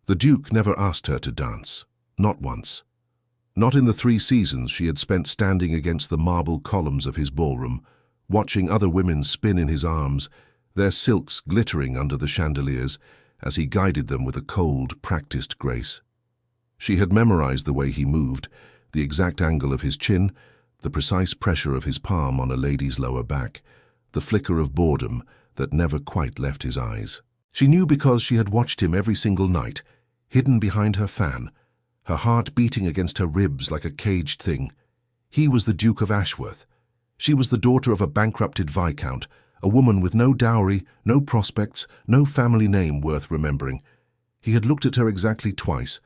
The Duke never asked her to dance, not once. Not in the 3 seasons she had spent standing against the marble columns of his ballroom, watching other women spin in his arms, their silks glittering under the chandeliers as he guided them with a cold, practiced grace. She had memorized the way he moved, the exact angle of his chin, the precise pressure of his palm on a lady's lower back, the flicker of boredom that never quite left his eyes. She knew because she had watched him every single night, hidden behind her fan, her heart beating against her ribs like a caged thing. He was the Duke of Ashworth. She was the daughter of a bankrupted viscount, a woman with no dowry, no prospects, no family name worth remembering. He had looked at her exactly twice.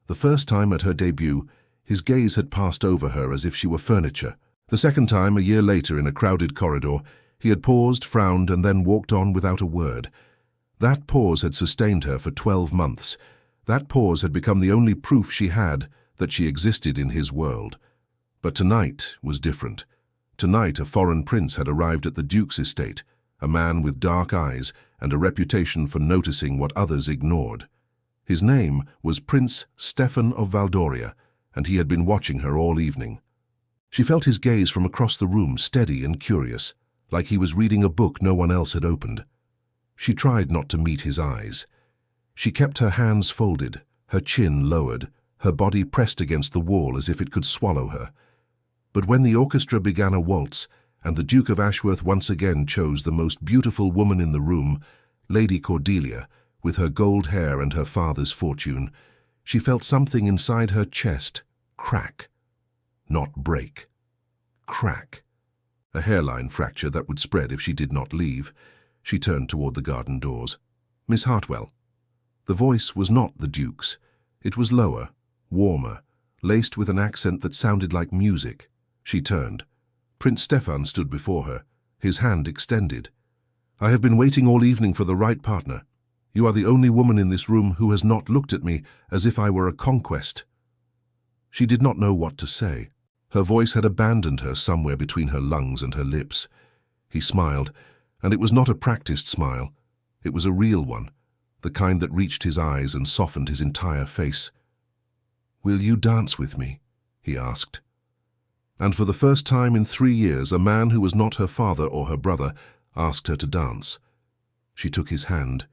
The first time at her debut, his gaze had passed over her as if she were furniture. The second time, a year later in a crowded corridor, he had paused, frowned, and then walked on without a word. That pause had sustained her for 12 months. That pause had become the only proof she had that she existed in his world. But tonight was different. Tonight a foreign prince had arrived at the Duke's estate, a man with dark eyes and a reputation for noticing what others ignored. His name was Prince Stefan of Valdoria, and he had been watching her all evening. She felt his gaze from across the room, steady and curious, like he was reading a book no one else had opened. She tried not to meet his eyes. She kept her hands folded, her chin lowered, her body pressed against the wall as if it could swallow her. But when the orchestra began a waltz, and the Duke of Ashworth once again chose the most beautiful woman in the room, Lady Cordelia, with her gold hair and her father's fortune, she felt something inside her chest crack. Not break. Crack. A hairline fracture that would spread if she did not leave. She turned toward the garden doors. "Miss Hartwell." The voice was not the Duke's. It was lower, warmer, laced with an accent that sounded like music. She turned. Prince Stefan stood before her, his hand extended. "I have been waiting all evening for the right partner. You are the only woman in this room who has not looked at me as if I were a conquest." She did not know what to say. Her voice had abandoned her somewhere between her lungs and her lips. He smiled, and it was not a practiced smile. It was a real one, the kind that reached his eyes and softened his entire face. "Will you dance with me?" he asked. And for the first time in 3 years, a man who was not her father or her brother asked her to dance. She took his hand.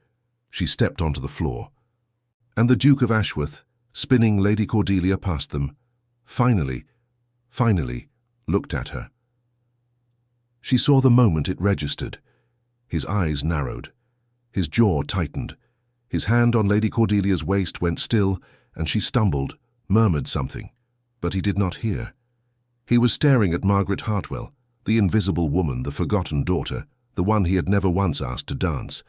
She stepped onto the floor. And the Duke of Ashworth, spinning Lady Cordelia past them, finally, looked at her. She saw the moment it registered. His eyes narrowed. His jaw tightened. His hand on Lady Cordelia's waist went still, and she stumbled, murmured something, but he did not hear. He was staring at Margaret Hartwell, the invisible woman, the forgotten daughter, the one he had never once asked to dance,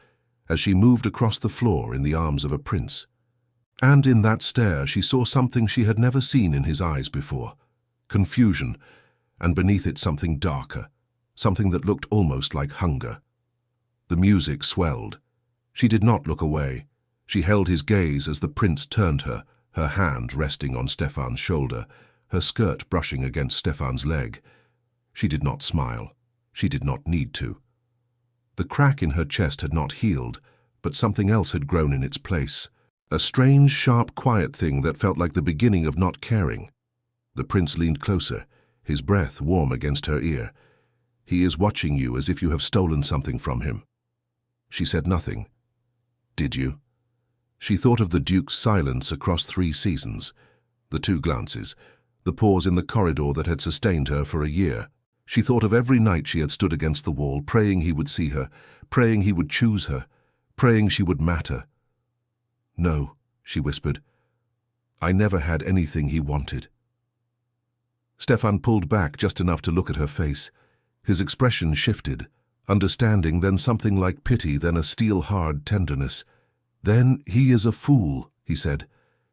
as she moved across the floor in the arms of a prince. And in that stare she saw something she had never seen in his eyes before. Confusion, and beneath it something darker, something that looked almost like hunger. The music swelled. She did not look away. She held his gaze as the prince turned her, her hand resting on Stefan's shoulder, her skirt brushing against Stefan's leg. She did not smile. She did not need to. The crack in her chest had not healed, but something else had grown in its place. A strange, sharp, quiet thing that felt like the beginning of not caring. The prince leaned closer, his breath warm against her ear. "He is watching you as if you have stolen something from him." She said nothing. "Did you?" She thought of the Duke's silence across 3 seasons, the 2 glances, the pause in the corridor that had sustained her for a year. She thought of every night she had stood against the wall, praying he would see her, praying he would choose her, praying she would matter. "No," she whispered. "I never had anything he wanted." Stefan pulled back just enough to look at her face. His expression shifted, understanding, then something like pity, then a steel-hard tenderness. "Then he is a fool," he said,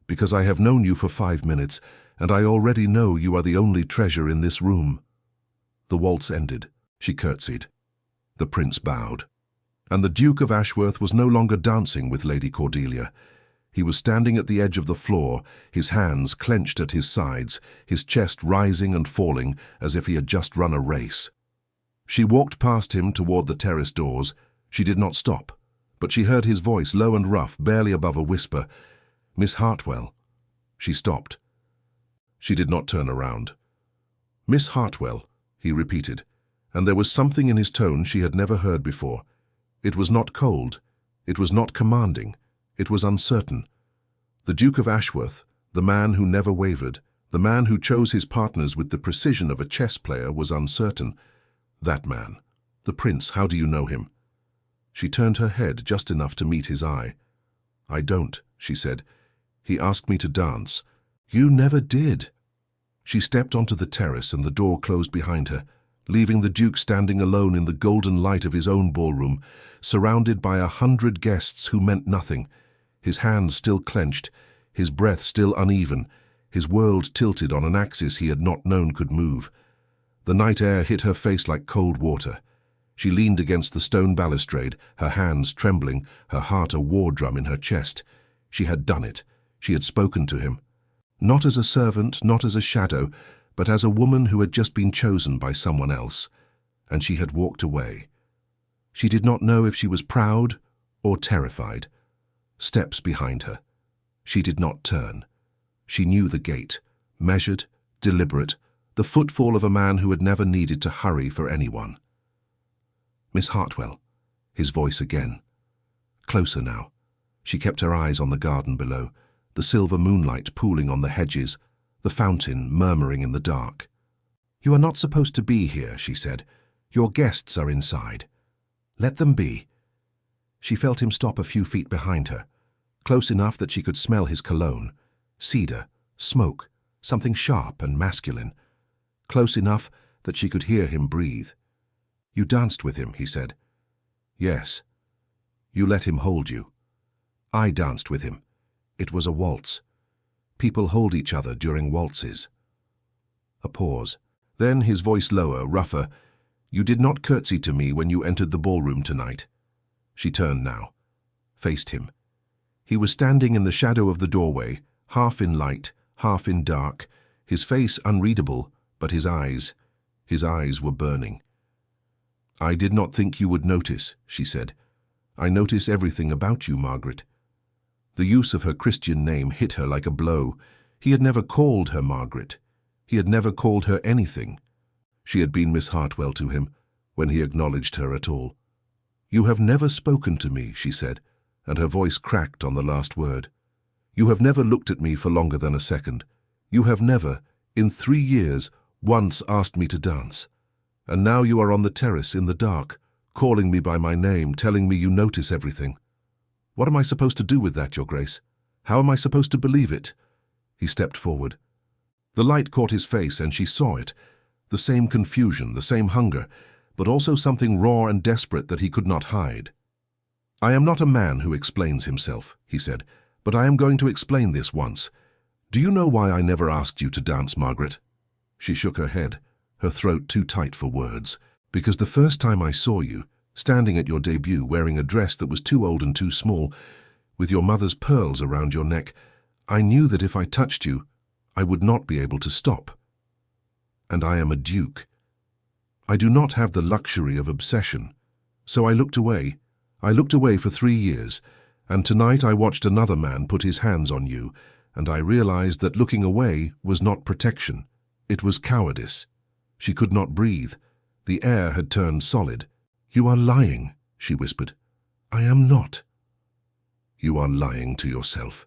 "because I have known you for 5 minutes, and I already know you are the only treasure in this room." The waltz ended. She curtsied. The prince bowed. And the Duke of Ashworth was no longer dancing with Lady Cordelia. He was standing at the edge of the floor, his hands clenched at his sides, his chest rising and falling as if he had just run a race. She walked past him toward the terrace doors. She did not stop, but she heard his voice, low and rough, barely above a whisper. Miss Hartwell. She stopped. She did not turn around. Miss Hartwell, he repeated, and there was something in his tone she had never heard before. It was not cold. It was not commanding. It was uncertain. The Duke of Ashworth, the man who never wavered, the man who chose his partners with the precision of a chess player, was uncertain. That man. The prince, how do you know him? She turned her head just enough to meet his eye. I don't, she said. He asked me to dance. You never did. She stepped onto the terrace and the door closed behind her, leaving the Duke standing alone in the golden light of his own ballroom, surrounded by 100 guests who meant nothing, his hands still clenched, his breath still uneven, his world tilted on an axis he had not known could move. The night air hit her face like cold water. She leaned against the stone balustrade, her hands trembling, her heart a war drum in her chest. She had done it. She had spoken to him. Not as a servant, not as a shadow, but as a woman who had just been chosen by someone else. And she had walked away. She did not know if she was proud or terrified. Steps behind her. She did not turn. She knew the gait, measured, deliberate, the footfall of a man who had never needed to hurry for anyone. Miss Hartwell, his voice again. Closer now. She kept her eyes on the garden below, the silver moonlight pooling on the hedges, the fountain murmuring in the dark. You are not supposed to be here, she said. Your guests are inside. Let them be. She felt him stop a few feet behind her, close enough that she could smell his cologne, cedar, smoke, something sharp and masculine, close enough that she could hear him breathe. You danced with him, he said. Yes. You let him hold you. I danced with him. It was a waltz. People hold each other during waltzes. A pause. Then, his voice lower, rougher. You did not curtsy to me when you entered the ballroom tonight. She turned now, faced him. He was standing in the shadow of the doorway, half in light, half in dark, his face unreadable, but his eyes were burning. I did not think you would notice, she said. I notice everything about you, Margaret. The use of her Christian name hit her like a blow. He had never called her Margaret. He had never called her anything. She had been Miss Hartwell to him, when he acknowledged her at all. You have never spoken to me, she said, and her voice cracked on the last word. You have never looked at me for longer than a second. You have never, in 3 years, once asked me to dance. And now you are on the terrace in the dark, calling me by my name, telling me you notice everything. What am I supposed to do with that, Your Grace? How am I supposed to believe it? He stepped forward. The light caught his face and she saw it. The same confusion, the same hunger, but also something raw and desperate that he could not hide. I am not a man who explains himself, he said, but I am going to explain this once. Do you know why I never asked you to dance, Margaret? She shook her head, her throat too tight for words. Because the first time I saw you, standing at your debut wearing a dress that was too old and too small, with your mother's pearls around your neck, I knew that if I touched you, I would not be able to stop. And I am a duke. I do not have the luxury of obsession. So I looked away. I looked away for 3 years, and tonight I watched another man put his hands on you, and I realized that looking away was not protection. It was cowardice. She could not breathe. The air had turned solid. You are lying, she whispered. I am not. You are lying to yourself.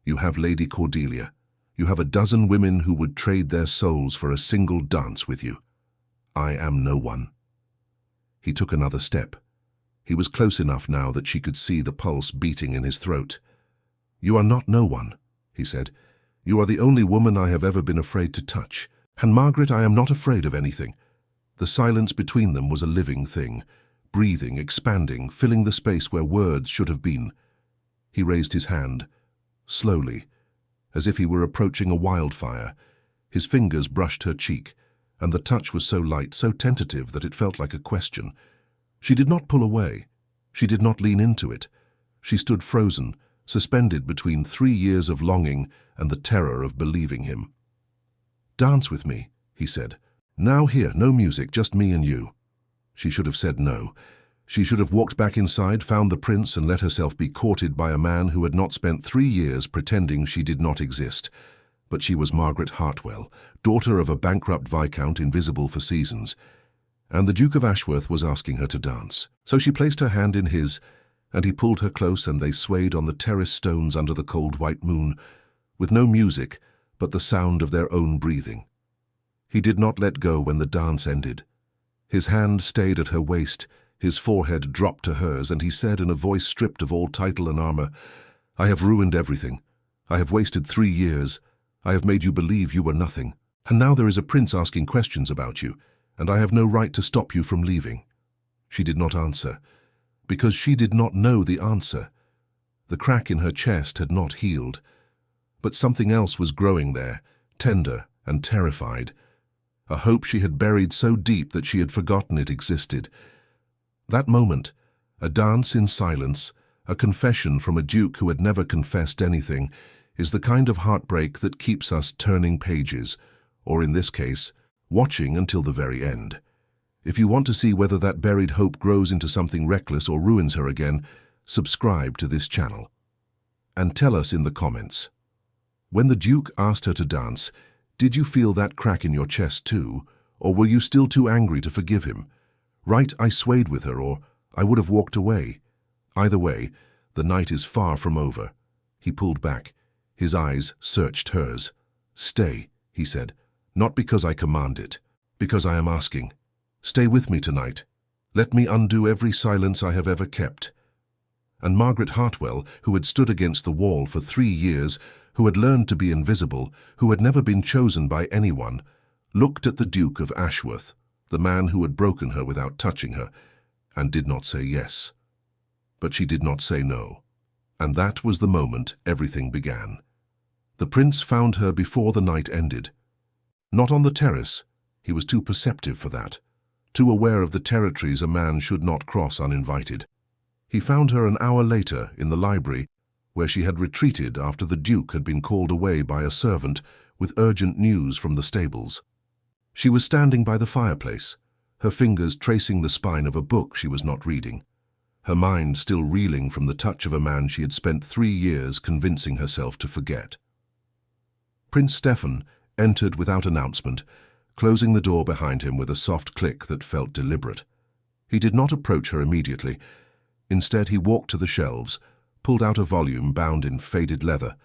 You have Lady Cordelia. You have a dozen women who would trade their souls for a single dance with you. I am no one. He took another step. He was close enough now that she could see the pulse beating in his throat. You are not no one, he said. You are the only woman I have ever been afraid to touch. And Margaret, I am not afraid of anything. The silence between them was a living thing, breathing, expanding, filling the space where words should have been. He raised his hand, slowly, as if he were approaching a wildfire. His fingers brushed her cheek, and the touch was so light, so tentative that it felt like a question. She did not pull away. She did not lean into it. She stood frozen, suspended between 3 years of longing and the terror of believing him. Dance with me, he said. Now here, no music, just me and you. She should have said no. She should have walked back inside, found the prince, and let herself be courted by a man who had not spent 3 years pretending she did not exist. But she was Margaret Hartwell, daughter of a bankrupt viscount invisible for seasons, and the Duke of Ashworth was asking her to dance. So she placed her hand in his, and he pulled her close, and they swayed on the terrace stones under the cold white moon, with no music but the sound of their own breathing. He did not let go when the dance ended. His hand stayed at her waist, his forehead dropped to hers, and he said in a voice stripped of all title and armor, "I have ruined everything. I have wasted 3 years. I have made you believe you were nothing. And now there is a prince asking questions about you, and I have no right to stop you from leaving." She did not answer, because she did not know the answer. The crack in her chest had not healed, but something else was growing there, tender and terrified, a hope she had buried so deep that she had forgotten it existed. That moment, a dance in silence, a confession from a duke who had never confessed anything, is the kind of heartbreak that keeps us turning pages, or in this case, watching until the very end. If you want to see whether that buried hope grows into something reckless or ruins her again, subscribe to this channel. And tell us in the comments. When the Duke asked her to dance, did you feel that crack in your chest too, or were you still too angry to forgive him? Write, "I swayed with her," or "I would have walked away." Either way, the night is far from over. He pulled back. His eyes searched hers. "Stay," he said, "not because I command it, because I am asking. Stay with me tonight. Let me undo every silence I have ever kept." And Margaret Hartwell, who had stood against the wall for 3 years, who had learned to be invisible, who had never been chosen by anyone, looked at the Duke of Ashworth, the man who had broken her without touching her, and did not say yes. But she did not say no. And that was the moment everything began. The prince found her before the night ended. Not on the terrace. He was too perceptive for that, too aware of the territories a man should not cross uninvited. He found her an hour later in the library, where she had retreated after the Duke had been called away by a servant with urgent news from the stables. She was standing by the fireplace, her fingers tracing the spine of a book she was not reading, her mind still reeling from the touch of a man she had spent 3 years convincing herself to forget. Prince Stefan entered without announcement, closing the door behind him with a soft click that felt deliberate. He did not approach her immediately. Instead, he walked to the shelves, pulled out a volume bound in faded leather,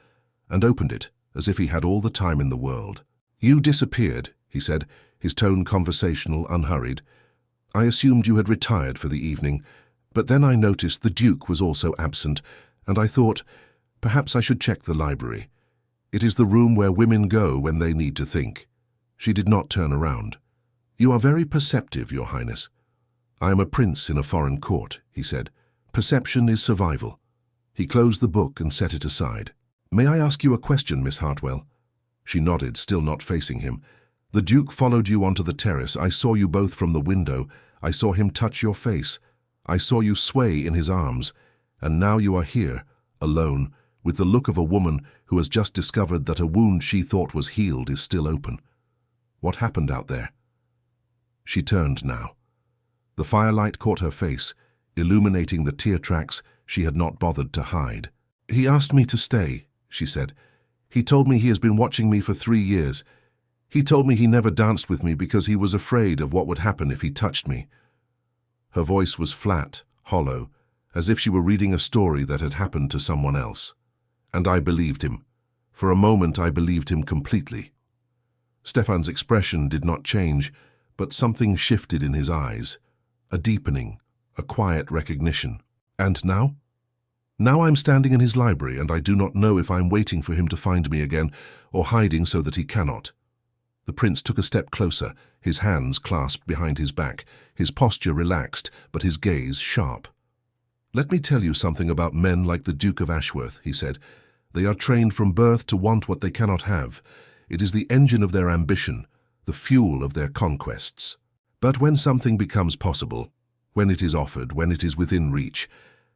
and opened it as if he had all the time in the world. "You disappeared," he said, his tone conversational, unhurried. "I assumed you had retired for the evening, but then I noticed the Duke was also absent, and I thought, perhaps I should check the library. It is the room where women go when they need to think." She did not turn around. "You are very perceptive, Your Highness." "I am a prince in a foreign court," he said. "Perception is survival." He closed the book and set it aside. "May I ask you a question, Miss Hartwell?" She nodded, still not facing him. "The Duke followed you onto the terrace. I saw you both from the window. I saw him touch your face. I saw you sway in his arms. And now you are here, alone, with the look of a woman who has just discovered that a wound she thought was healed is still open. What happened out there?" She turned now. The firelight caught her face, illuminating the tear tracks she had not bothered to hide. "He asked me to stay," she said. "He told me he has been watching me for 3 years. He told me he never danced with me because he was afraid of what would happen if he touched me." Her voice was flat, hollow, as if she were reading a story that had happened to someone else. "And I believed him. For a moment I believed him completely." Stefan's expression did not change, but something shifted in his eyes, a deepening, a quiet recognition. "And now?" "Now I'm standing in his library, and I do not know if I'm waiting for him to find me again, or hiding so that he cannot." The prince took a step closer, his hands clasped behind his back, his posture relaxed, but his gaze sharp. "Let me tell you something about men like the Duke of Ashworth," he said. "They are trained from birth to want what they cannot have. It is the engine of their ambition, the fuel of their conquests. But when something becomes possible, when it is offered, when it is within reach,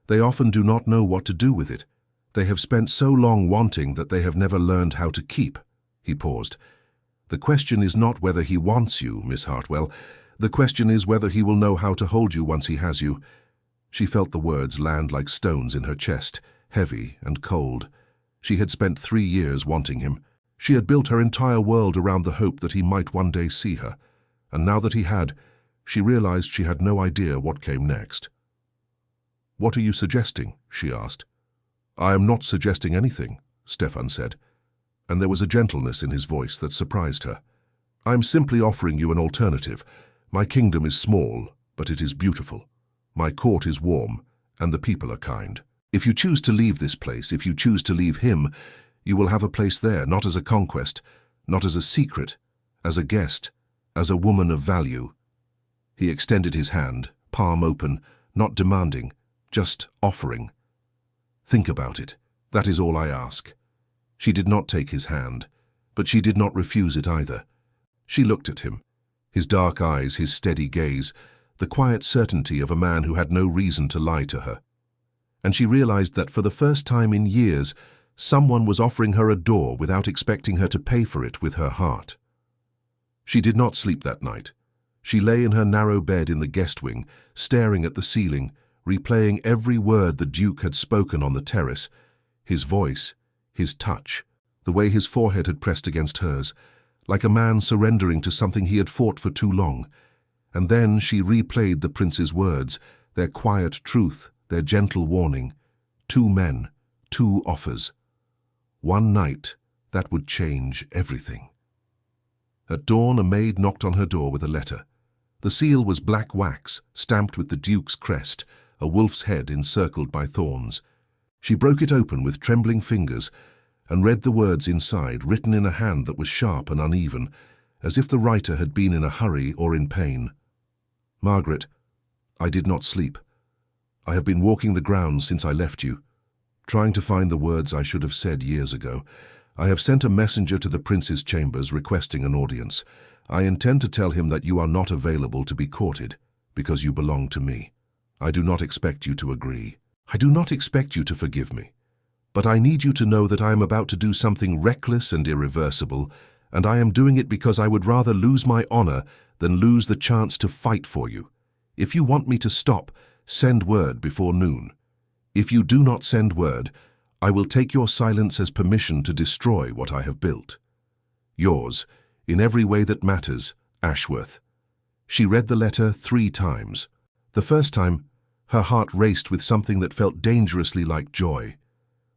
they often do not know what to do with it. They have spent so long wanting that they have never learned how to keep." He paused. "The question is not whether he wants you, Miss Hartwell. The question is whether he will know how to hold you once he has you. She felt the words land like stones in her chest, heavy and cold. She had spent 3 years wanting him. She had built her entire world around the hope that he might one day see her. And now that he had, she realized she had no idea what came next. "What are you suggesting?" she asked. "I am not suggesting anything," Stefan said, and there was a gentleness in his voice that surprised her. "I am simply offering you an alternative. My kingdom is small, but it is beautiful. My court is warm, and the people are kind. If you choose to leave this place, if you choose to leave him, you will have a place there, not as a conquest, not as a secret, as a guest, as a woman of value." He extended his hand, palm open, not demanding, just offering. "Think about it. That is all I ask." She did not take his hand, but she did not refuse it either. She looked at him, his dark eyes, his steady gaze, the quiet certainty of a man who had no reason to lie to her. And she realized that for the first time in years, someone was offering her a door without expecting her to pay for it with her heart. She did not sleep that night. She lay in her narrow bed in the guest wing, staring at the ceiling, replaying every word the Duke had spoken on the terrace, his voice, his touch, the way his forehead had pressed against hers, like a man surrendering to something he had fought for too long. And then she replayed the prince's words, their quiet truth, their gentle warning. 2 men, 2 offers. One night, that would change everything. At dawn, a maid knocked on her door with a letter. The seal was black wax, stamped with the Duke's crest, a wolf's head encircled by thorns. She broke it open with trembling fingers and read the words inside, written in a hand that was sharp and uneven, as if the writer had been in a hurry or in pain. "Margaret, I did not sleep. I have been walking the grounds since I left you, trying to find the words I should have said years ago. I have sent a messenger to the prince's chambers requesting an audience. I intend to tell him that you are not available to be courted, because you belong to me. I do not expect you to agree. I do not expect you to forgive me. But I need you to know that I am about to do something reckless and irreversible, and I am doing it because I would rather lose my honor than lose the chance to fight for you. If you want me to stop, send word before noon. If you do not send word, I will take your silence as permission to destroy what I have built. Yours, in every way that matters, Ashworth." She read the letter 3 times. The first time, her heart raced with something that felt dangerously like joy.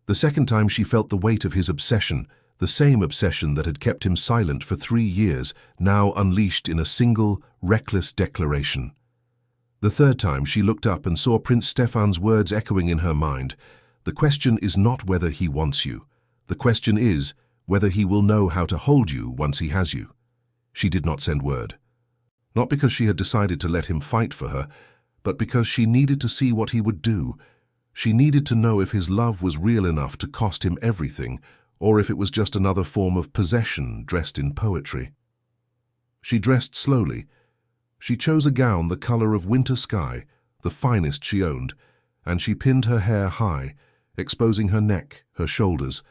The second time, she felt the weight of his obsession, the same obsession that had kept him silent for 3 years, now unleashed in a single, reckless declaration. The third time, she looked up and saw Prince Stefan's words echoing in her mind. "The question is not whether he wants you. The question is whether he will know how to hold you once he has you." She did not send word. Not because she had decided to let him fight for her, but because she needed to see what he would do. She needed to know if his love was real enough to cost him everything, or if it was just another form of possession dressed in poetry. She dressed slowly. She chose a gown the color of winter sky, the finest she owned, and she pinned her hair high, exposing her neck, her shoulders,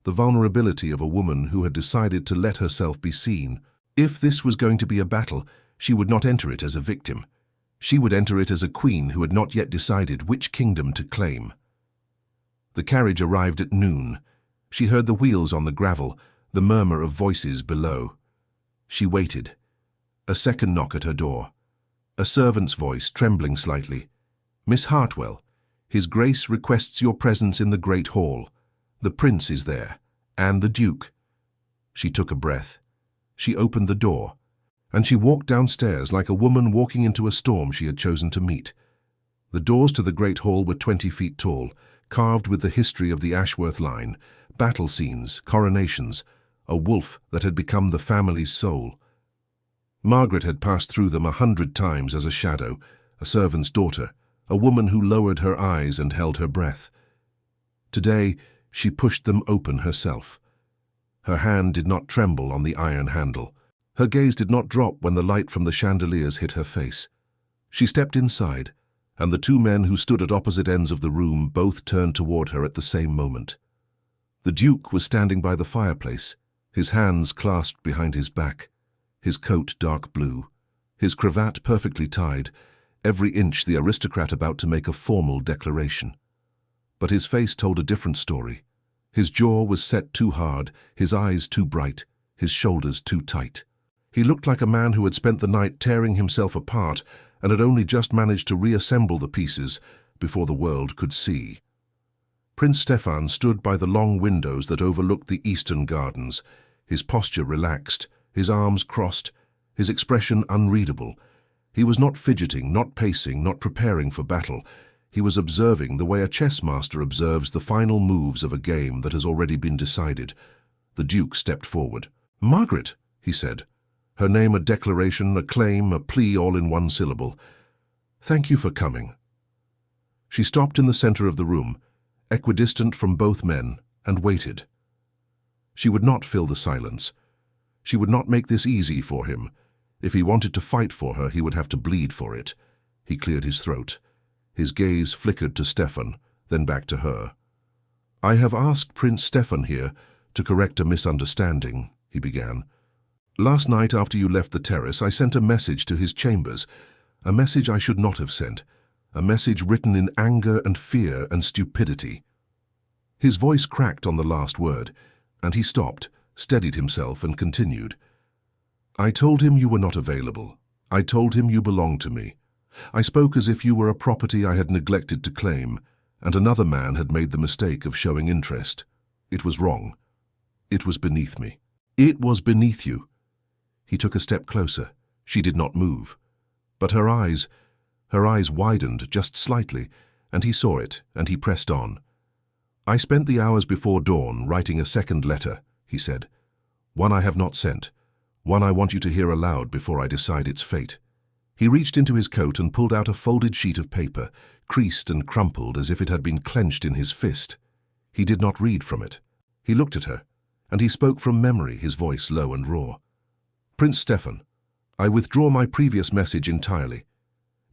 the vulnerability of a woman who had decided to let herself be seen. If this was going to be a battle, she would not enter it as a victim. She would enter it as a queen who had not yet decided which kingdom to claim. The carriage arrived at noon. She heard the wheels on the gravel, the murmur of voices below. She waited. A second knock at her door. A servant's voice, trembling slightly. "Miss Hartwell, His Grace requests your presence in the great hall. The prince is there, and the Duke." She took a breath. She opened the door, and she walked downstairs like a woman walking into a storm she had chosen to meet. The doors to the great hall were 20 feet tall, carved with the history of the Ashworth line, battle scenes, coronations, a wolf that had become the family's soul. Margaret had passed through them 100 times as a shadow, a servant's daughter, a woman who lowered her eyes and held her breath. Today, she pushed them open herself. Her hand did not tremble on the iron handle. Her gaze did not drop when the light from the chandeliers hit her face. She stepped inside, and the 2 men who stood at opposite ends of the room both turned toward her at the same moment. The Duke was standing by the fireplace, his hands clasped behind his back, his coat dark blue, his cravat perfectly tied, every inch the aristocrat about to make a formal declaration. But his face told a different story. His jaw was set too hard, his eyes too bright, his shoulders too tight. He looked like a man who had spent the night tearing himself apart and had only just managed to reassemble the pieces before the world could see. Prince Stefan stood by the long windows that overlooked the eastern gardens, his posture relaxed, his arms crossed, his expression unreadable. He was not fidgeting, not pacing, not preparing for battle. He was observing the way a chess master observes the final moves of a game that has already been decided. The Duke stepped forward. "Margaret," he said, her name a declaration, a claim, a plea all in one syllable. "Thank you for coming." She stopped in the center of the room, equidistant from both men, and waited. She would not fill the silence. She would not make this easy for him. If he wanted to fight for her, he would have to bleed for it. He cleared his throat. His gaze flickered to Stefan, then back to her. "I have asked Prince Stefan here to correct a misunderstanding," he began. "Last night after you left the terrace, I sent a message to his chambers, a message I should not have sent, a message written in anger and fear and stupidity." His voice cracked on the last word, and he stopped, steadied himself, and continued. "I told him you were not available. I told him you belonged to me. I spoke as if you were a property I had neglected to claim, and another man had made the mistake of showing interest. It was wrong. It was beneath me. It was beneath you." He took a step closer. She did not move. But her eyes widened just slightly, and he saw it, and he pressed on. "I spent the hours before dawn writing a second letter," he said. "One I have not sent. One I want you to hear aloud before I decide its fate." He reached into his coat and pulled out a folded sheet of paper, creased and crumpled as if it had been clenched in his fist. He did not read from it. He looked at her, and he spoke from memory, his voice low and raw. "Prince Stefan, I withdraw my previous message entirely.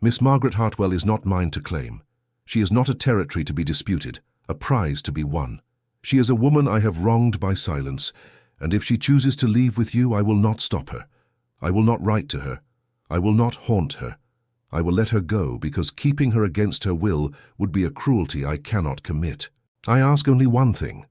Miss Margaret Hartwell is not mine to claim. She is not a territory to be disputed, a prize to be won. She is a woman I have wronged by silence, and if she chooses to leave with you, I will not stop her. I will not write to her. I will not haunt her. I will let her go, because keeping her against her will would be a cruelty I cannot commit. I ask only one thing.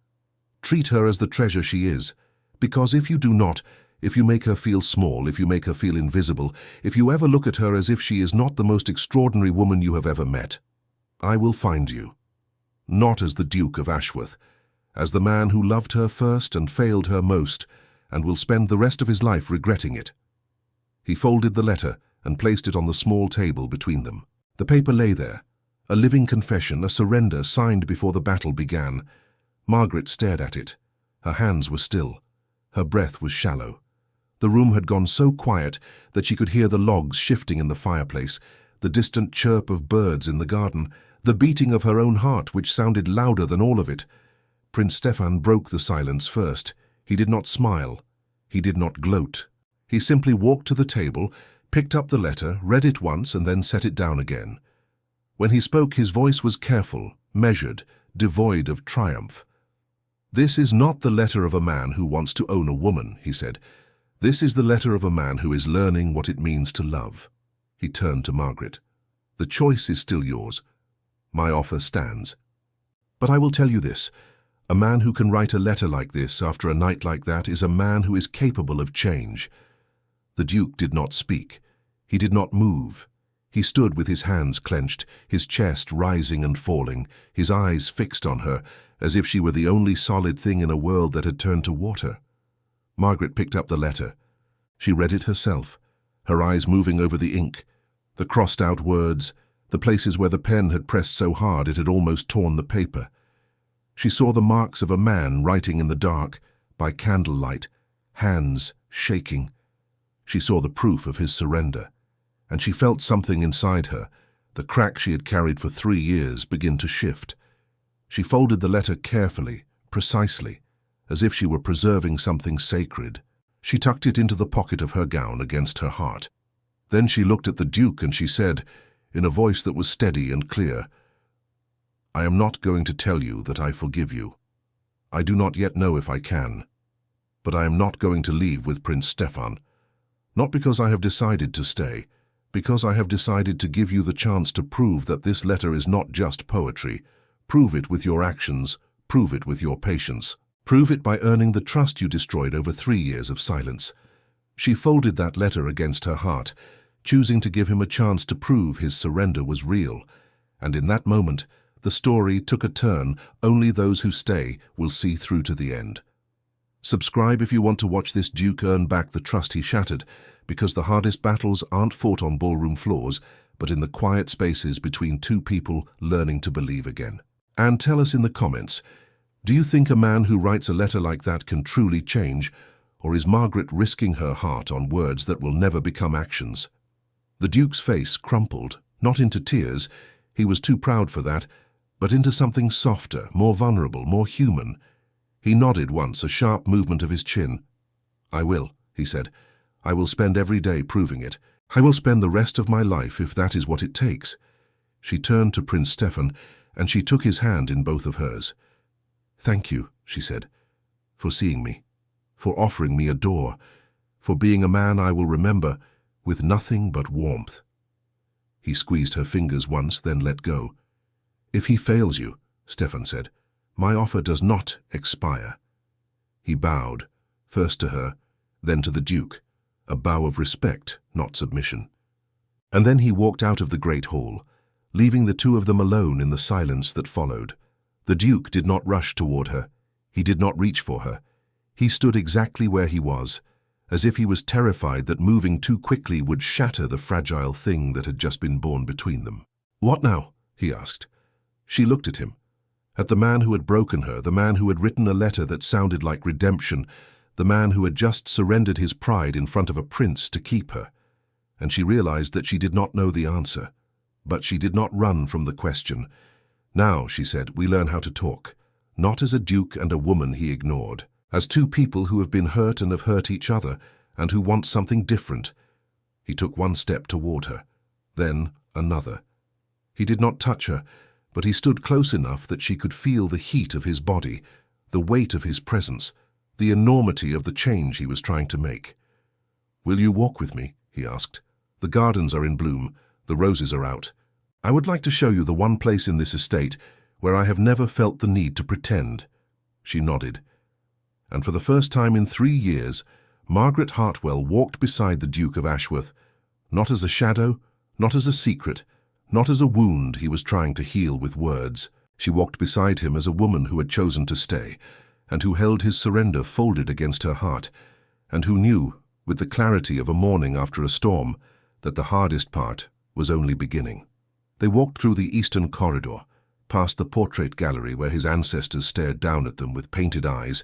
Treat her as the treasure she is, because if you do not, if you make her feel small, if you make her feel invisible, if you ever look at her as if she is not the most extraordinary woman you have ever met, I will find you. Not as the Duke of Ashworth, as the man who loved her first and failed her most, and will spend the rest of his life regretting it." He folded the letter and placed it on the small table between them. The paper lay there, a living confession, a surrender signed before the battle began. Margaret stared at it. Her hands were still. Her breath was shallow. The room had gone so quiet that she could hear the logs shifting in the fireplace, the distant chirp of birds in the garden, the beating of her own heart, which sounded louder than all of it. Prince Stefan broke the silence first. He did not smile. He did not gloat. He simply walked to the table, picked up the letter, read it once, and then set it down again. When he spoke, his voice was careful, measured, devoid of triumph. "This is not the letter of a man who wants to own a woman," he said. "This is the letter of a man who is learning what it means to love." He turned to Margaret. "The choice is still yours. My offer stands. But I will tell you this. A man who can write a letter like this after a night like that is a man who is capable of change." The Duke did not speak. He did not move. He stood with his hands clenched, his chest rising and falling, his eyes fixed on her, as if she were the only solid thing in a world that had turned to water. Margaret picked up the letter. She read it herself, her eyes moving over the ink, the crossed-out words, the places where the pen had pressed so hard it had almost torn the paper. She saw the marks of a man writing in the dark, by candlelight, hands shaking. She saw the proof of his surrender, and she felt something inside her, the crack she had carried for 3 years, begin to shift. She folded the letter carefully, precisely, as if she were preserving something sacred. She tucked it into the pocket of her gown against her heart. Then she looked at the Duke and she said, in a voice that was steady and clear, "I am not going to tell you that I forgive you. I do not yet know if I can. But I am not going to leave with Prince Stefan. Not because I have decided to stay, Because I have decided to give you the chance to prove that this letter is not just poetry. Prove it with your actions, prove it with your patience. Prove it by earning the trust you destroyed over 3 years of silence. She folded that letter against her heart, choosing to give him a chance to prove his surrender was real. And in that moment, the story took a turn only those who stay will see through to the end. Subscribe if you want to watch this Duke earn back the trust he shattered, because the hardest battles aren't fought on ballroom floors, but in the quiet spaces between two people learning to believe again. And tell us in the comments, do you think a man who writes a letter like that can truly change, or is Margaret risking her heart on words that will never become actions? The Duke's face crumpled, not into tears, he was too proud for that, but into something softer, more vulnerable, more human. He nodded once, a sharp movement of his chin. "I will," he said. "I will spend every day proving it. I will spend the rest of my life if that is what it takes." She turned to Prince Stefan, and she took his hand in both of hers. "Thank you," she said, "for seeing me, for offering me a door, for being a man I will remember with nothing but warmth." He squeezed her fingers once, then let go. "If he fails you," Stefan said, "my offer does not expire." He bowed, first to her, then to the Duke, a bow of respect, not submission. And then he walked out of the great hall, leaving the two of them alone in the silence that followed. The Duke did not rush toward her. He did not reach for her. He stood exactly where he was, as if he was terrified that moving too quickly would shatter the fragile thing that had just been born between them. "What now?" he asked. She looked at him, at the man who had broken her, the man who had written a letter that sounded like redemption, the man who had just surrendered his pride in front of a prince to keep her. And she realized that she did not know the answer, but she did not run from the question. "Now," she said, "we learn how to talk, not as a duke and a woman he ignored, as two people who have been hurt and have hurt each other, and who want something different." He took one step toward her, then another. He did not touch her, but he stood close enough that she could feel the heat of his body, the weight of his presence, the enormity of the change he was trying to make. "Will you walk with me?" he asked. "The gardens are in bloom, the roses are out. I would like to show you the one place in this estate where I have never felt the need to pretend." She nodded. And for the first time in 3 years, Margaret Hartwell walked beside the Duke of Ashworth, not as a shadow, not as a secret, not as a wound he was trying to heal with words. She walked beside him as a woman who had chosen to stay, and who held his surrender folded against her heart, and who knew, with the clarity of a morning after a storm, that the hardest part was only beginning. They walked through the eastern corridor, past the portrait gallery where his ancestors stared down at them with painted eyes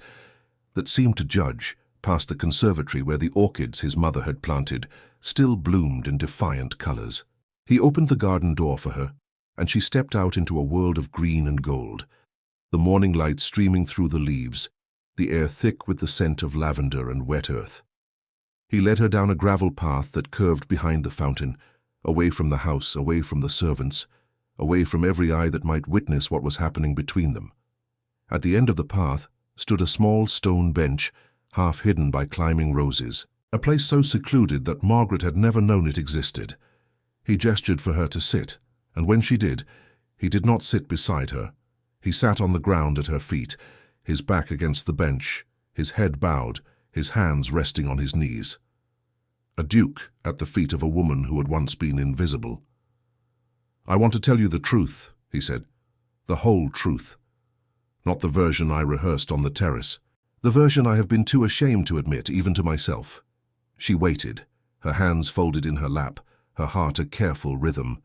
that seemed to judge, past the conservatory where the orchids his mother had planted still bloomed in defiant colors. He opened the garden door for her, and she stepped out into a world of green and gold, the morning light streaming through the leaves, the air thick with the scent of lavender and wet earth. He led her down a gravel path that curved behind the fountain, away from the house, away from the servants, away from every eye that might witness what was happening between them. At the end of the path stood a small stone bench, half hidden by climbing roses, a place so secluded that Margaret had never known it existed. He gestured for her to sit, and when she did, he did not sit beside her. He sat on the ground at her feet, his back against the bench, his head bowed, his hands resting on his knees. A duke at the feet of a woman who had once been invisible. "I want to tell you the truth," he said. "The whole truth. Not the version I rehearsed on the terrace. The version I have been too ashamed to admit, even to myself." She waited, her hands folded in her lap, her heart a careful rhythm.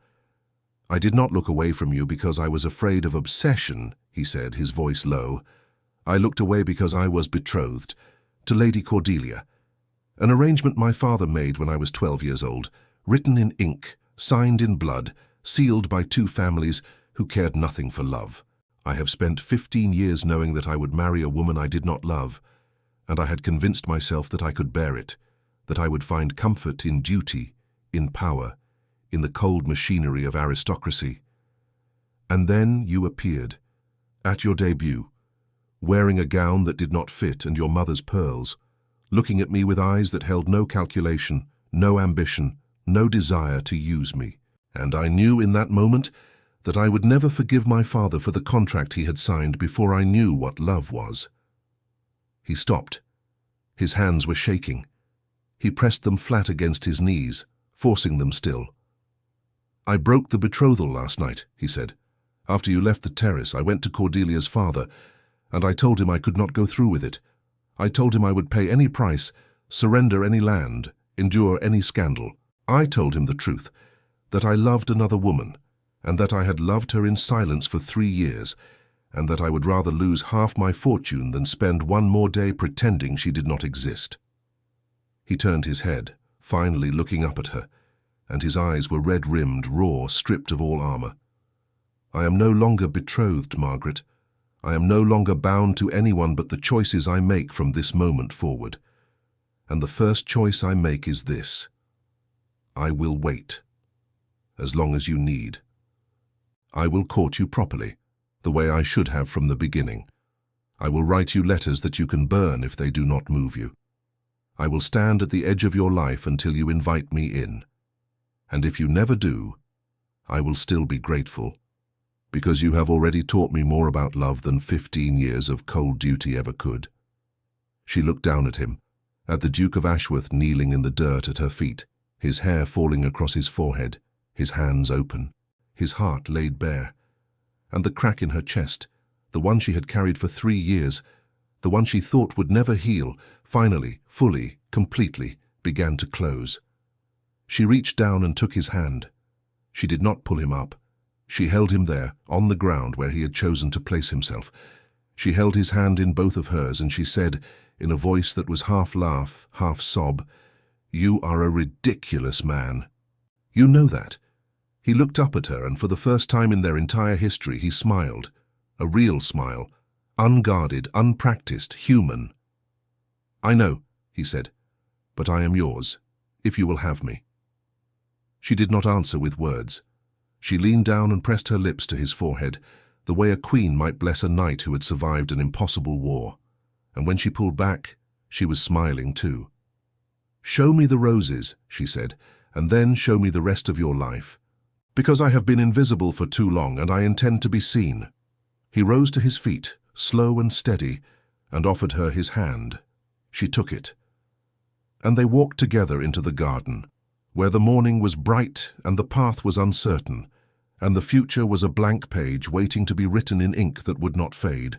"I did not look away from you because I was afraid of obsession," he said, his voice low. "I looked away because I was betrothed to Lady Cordelia. An arrangement my father made when I was 12 years old, written in ink, signed in blood, sealed by two families who cared nothing for love. I have spent 15 years knowing that I would marry a woman I did not love, and I had convinced myself that I could bear it, that I would find comfort in duty, in power, in the cold machinery of aristocracy. And then you appeared, at your debut, wearing a gown that did not fit and your mother's pearls, looking at me with eyes that held no calculation, no ambition, no desire to use me. And I knew in that moment that I would never forgive my father for the contract he had signed before I knew what love was. He stopped. His hands were shaking. He pressed them flat against his knees, forcing them still. "I broke the betrothal last night," he said. "After you left the terrace, I went to Cordelia's father, and I told him I could not go through with it. I told him I would pay any price, surrender any land, endure any scandal. I told him the truth, that I loved another woman, and that I had loved her in silence for 3 years, and that I would rather lose half my fortune than spend one more day pretending she did not exist." He turned his head, finally looking up at her, and his eyes were red-rimmed, raw, stripped of all armor. "I am no longer betrothed, Margaret. I am no longer bound to anyone but the choices I make from this moment forward. And the first choice I make is this. I will wait, as long as you need. I will court you properly, the way I should have from the beginning. I will write you letters that you can burn if they do not move you. I will stand at the edge of your life until you invite me in. And if you never do, I will still be grateful, because you have already taught me more about love than 15 years of cold duty ever could." She looked down at him, at the Duke of Ashworth kneeling in the dirt at her feet, his hair falling across his forehead, his hands open, his heart laid bare, and the crack in her chest, the one she had carried for 3 years, the one she thought would never heal, finally, fully, completely, began to close. She reached down and took his hand. She did not pull him up. She held him there, on the ground where he had chosen to place himself. She held his hand in both of hers, and she said, in a voice that was half laugh, half sob, "You are a ridiculous man. You know that." He looked up at her, and for the first time in their entire history he smiled, a real smile, unguarded, unpracticed, human. "I know," he said, "but I am yours, if you will have me." She did not answer with words. She leaned down and pressed her lips to his forehead, the way a queen might bless a knight who had survived an impossible war. And when she pulled back, she was smiling too. "Show me the roses," she said, "and then show me the rest of your life. Because I have been invisible for too long, and I intend to be seen." He rose to his feet, slow and steady, and offered her his hand. She took it. And they walked together into the garden, where the morning was bright and the path was uncertain, and the future was a blank page waiting to be written in ink that would not fade.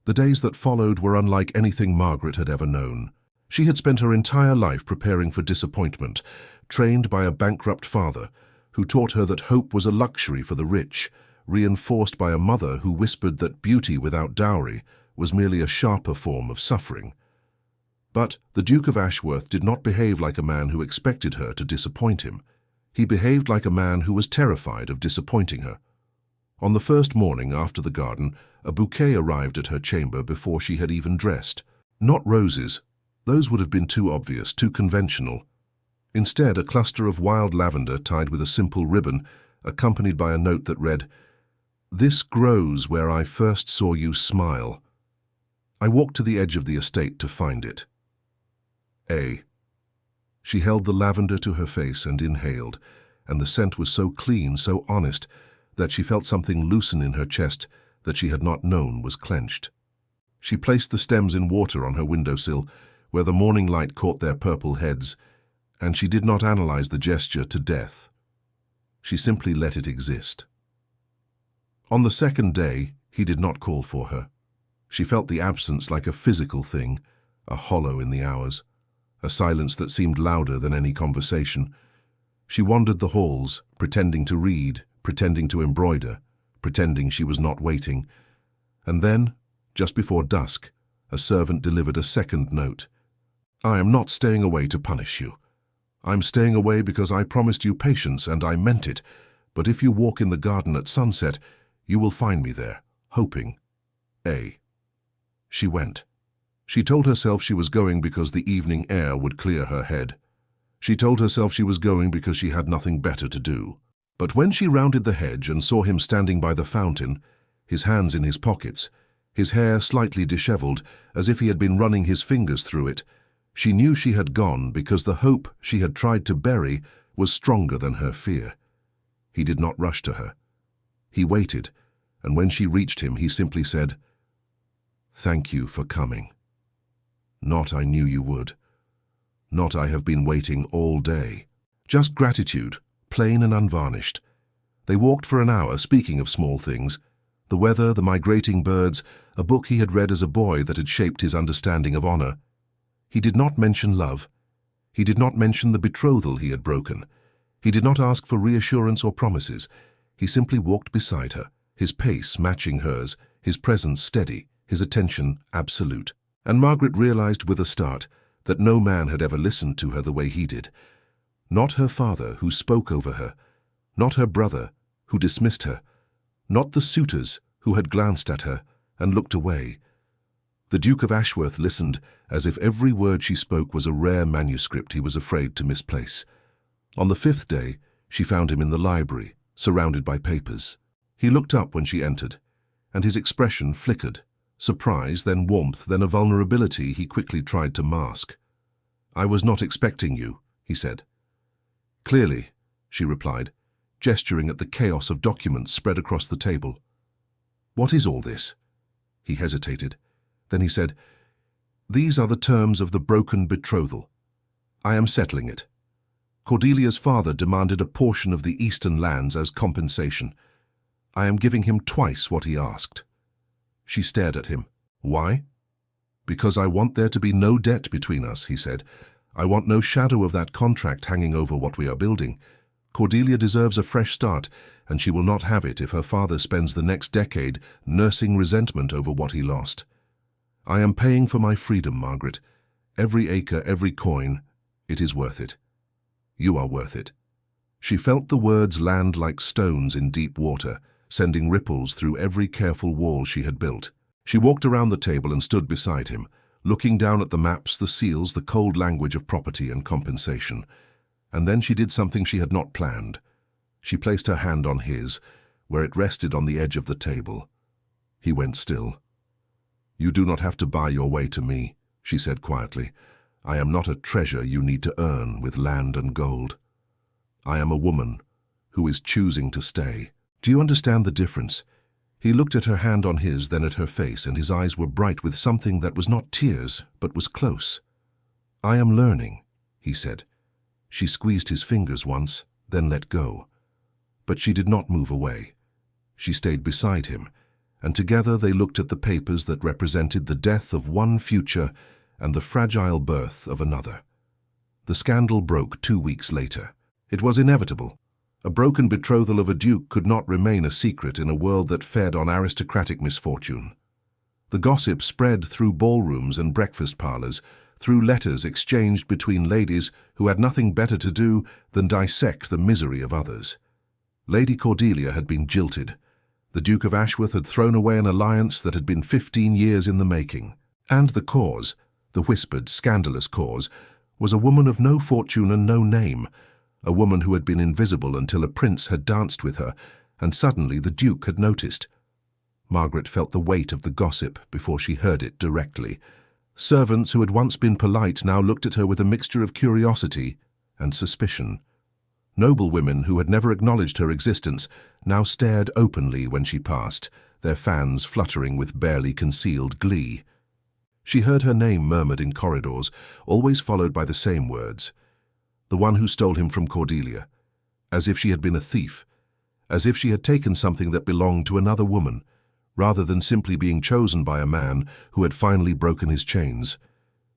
The days that followed were unlike anything Margaret had ever known. She had spent her entire life preparing for disappointment, trained by a bankrupt father, who taught her that hope was a luxury for the rich, reinforced by a mother who whispered that beauty without dowry was merely a sharper form of suffering. But the Duke of Ashworth did not behave like a man who expected her to disappoint him. He behaved like a man who was terrified of disappointing her. On the first morning after the garden, a bouquet arrived at her chamber before she had even dressed. Not roses. Those would have been too obvious, too conventional. Instead, a cluster of wild lavender tied with a simple ribbon, accompanied by a note that read, "This grows where I first saw you smile." I walked to the edge of the estate to find it. A. She held the lavender to her face and inhaled, and the scent was so clean, so honest, that she felt something loosen in her chest that she had not known was clenched. She placed the stems in water on her windowsill, where the morning light caught their purple heads, and she did not analyze the gesture to death. She simply let it exist. On the second day, he did not call for her. She felt the absence like a physical thing, a hollow in the hours, a silence that seemed louder than any conversation. She wandered the halls, pretending to read, pretending to embroider, pretending she was not waiting. And then, just before dusk, a servant delivered a second note. "I am not staying away to punish you. I'm staying away because I promised you patience, and I meant it. But if you walk in the garden at sunset, you will find me there, hoping. A." She went. She told herself she was going because the evening air would clear her head. She told herself she was going because she had nothing better to do. But when she rounded the hedge and saw him standing by the fountain, his hands in his pockets, his hair slightly disheveled, as if he had been running his fingers through it, she knew she had gone because the hope she had tried to bury was stronger than her fear. He did not rush to her. He waited, and when she reached him, he simply said, "Thank you for coming. Not I knew you would. Not I have been waiting all day." Just gratitude, plain and unvarnished. They walked for an hour, speaking of small things. The weather, the migrating birds, a book he had read as a boy that had shaped his understanding of honor. He did not mention love. He did not mention the betrothal he had broken. He did not ask for reassurance or promises. He simply walked beside her, his pace matching hers, his presence steady, his attention absolute. And Margaret realized with a start that no man had ever listened to her the way he did. Not her father, who spoke over her. Not her brother, who dismissed her. Not the suitors, who had glanced at her and looked away. The Duke of Ashworth listened as if every word she spoke was a rare manuscript he was afraid to misplace. On the 5th day, she found him in the library, surrounded by papers. He looked up when she entered, and his expression flickered. Surprise, then warmth, then a vulnerability he quickly tried to mask. "I was not expecting you," he said. "Clearly," she replied, gesturing at the chaos of documents spread across the table. "What is all this?" He hesitated. Then he said, "These are the terms of the broken betrothal. I am settling it. Cordelia's father demanded a portion of the eastern lands as compensation. I am giving him twice what he asked." She stared at him. "Why?" "Because I want there to be no debt between us," he said. "I want no shadow of that contract hanging over what we are building. Cordelia deserves a fresh start, and she will not have it if her father spends the next decade nursing resentment over what he lost. I am paying for my freedom, Margaret. Every acre, every coin, it is worth it. You are worth it." She felt the words land like stones in deep water, sending ripples through every careful wall she had built. She walked around the table and stood beside him, looking down at the maps, the seals, the cold language of property and compensation. And then she did something she had not planned. She placed her hand on his, where it rested on the edge of the table. He went still. "You do not have to buy your way to me," she said quietly. "I am not a treasure you need to earn with land and gold. I am a woman who is choosing to stay. Do you understand the difference?" He looked at her hand on his, then at her face, and his eyes were bright with something that was not tears, but was close. "I am learning," he said. She squeezed his fingers once, then let go. But she did not move away. She stayed beside him, and together they looked at the papers that represented the death of one future and the fragile birth of another. The scandal broke 2 weeks later. It was inevitable. A broken betrothal of a duke could not remain a secret in a world that fed on aristocratic misfortune. The gossip spread through ballrooms and breakfast parlors, through letters exchanged between ladies who had nothing better to do than dissect the misery of others. Lady Cordelia had been jilted. The Duke of Ashworth had thrown away an alliance that had been 15 years in the making. And the cause, the whispered, scandalous cause, was a woman of no fortune and no name, a woman who had been invisible until a prince had danced with her, and suddenly the Duke had noticed. Margaret felt the weight of the gossip before she heard it directly. Servants who had once been polite now looked at her with a mixture of curiosity and suspicion. Noblewomen who had never acknowledged her existence now stared openly when she passed, their fans fluttering with barely concealed glee. She heard her name murmured in corridors, always followed by the same words. The one who stole him from Cordelia, as if she had been a thief, as if she had taken something that belonged to another woman, rather than simply being chosen by a man who had finally broken his chains.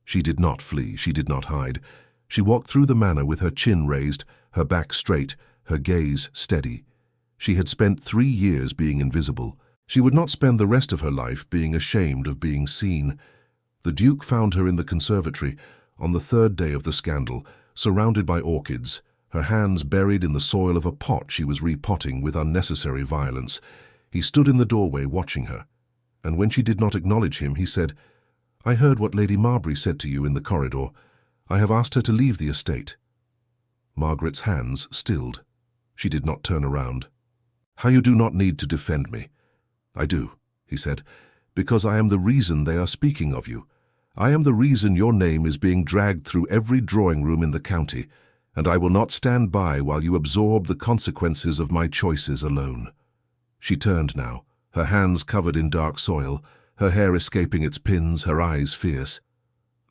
She did not flee, she did not hide. She walked through the manor with her chin raised, her back straight, her gaze steady. She had spent 3 years being invisible. She would not spend the rest of her life being ashamed of being seen. The Duke found her in the conservatory on the 3rd day of the scandal, surrounded by orchids, her hands buried in the soil of a pot she was repotting with unnecessary violence. He stood in the doorway watching her, and when she did not acknowledge him, he said, "I heard what Lady Marbury said to you in the corridor. I have asked her to leave the estate." Margaret's hands stilled. She did not turn around. "How you do not need to defend me." "I do," he said, "because I am the reason they are speaking of you. I am the reason your name is being dragged through every drawing room in the county, and I will not stand by while you absorb the consequences of my choices alone." She turned now, her hands covered in dark soil, her hair escaping its pins, her eyes fierce.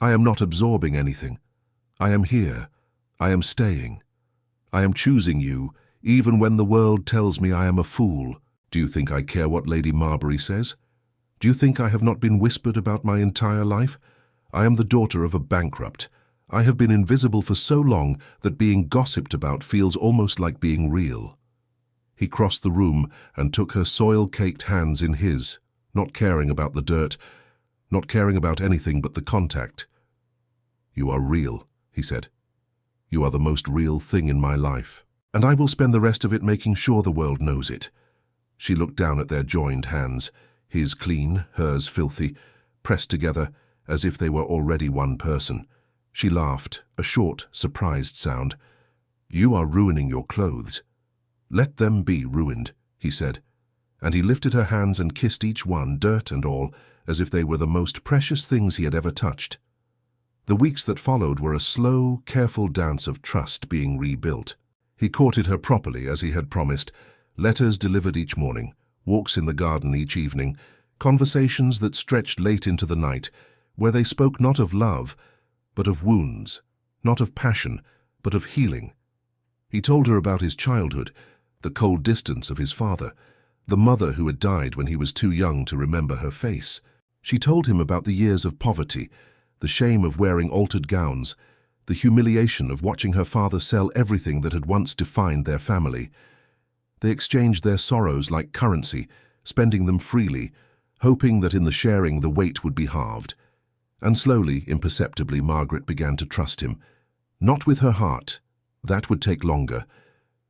"I am not absorbing anything. I am here. I am staying. I am choosing you, even when the world tells me I am a fool. Do you think I care what Lady Marbury says? Do you think I have not been whispered about my entire life? I am the daughter of a bankrupt. I have been invisible for so long that being gossiped about feels almost like being real." He crossed the room and took her soil-caked hands in his, not caring about the dirt, not caring about anything but the contact. "You are real," he said. "You are the most real thing in my life, and I will spend the rest of it making sure the world knows it." She looked down at their joined hands, his clean, hers filthy, pressed together as if they were already one person. She laughed, a short, surprised sound. "You are ruining your clothes." "Let them be ruined," he said, and he lifted her hands and kissed each one, dirt and all, as if they were the most precious things he had ever touched. The weeks that followed were a slow, careful dance of trust being rebuilt. He courted her properly, as he had promised, letters delivered each morning, walks in the garden each evening, conversations that stretched late into the night, where they spoke not of love, but of wounds, not of passion, but of healing. He told her about his childhood, the cold distance of his father, the mother who had died when he was too young to remember her face. She told him about the years of poverty, the shame of wearing altered gowns, the humiliation of watching her father sell everything that had once defined their family. They exchanged their sorrows like currency, spending them freely, hoping that in the sharing the weight would be halved. And slowly, imperceptibly, Margaret began to trust him, not with her heart, that would take longer,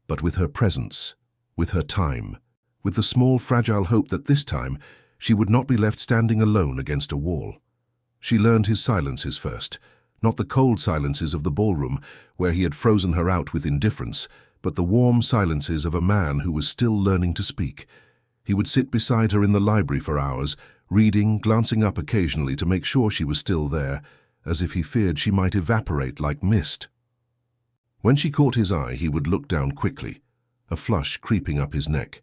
but with her presence, with her time, with the small, fragile hope that this time she would not be left standing alone against a wall. She learned his silences first, not the cold silences of the ballroom, where he had frozen her out with indifference, but the warm silences of a man who was still learning to speak. He would sit beside her in the library for hours, reading, glancing up occasionally to make sure she was still there, as if he feared she might evaporate like mist. When she caught his eye, he would look down quickly, a flush creeping up his neck,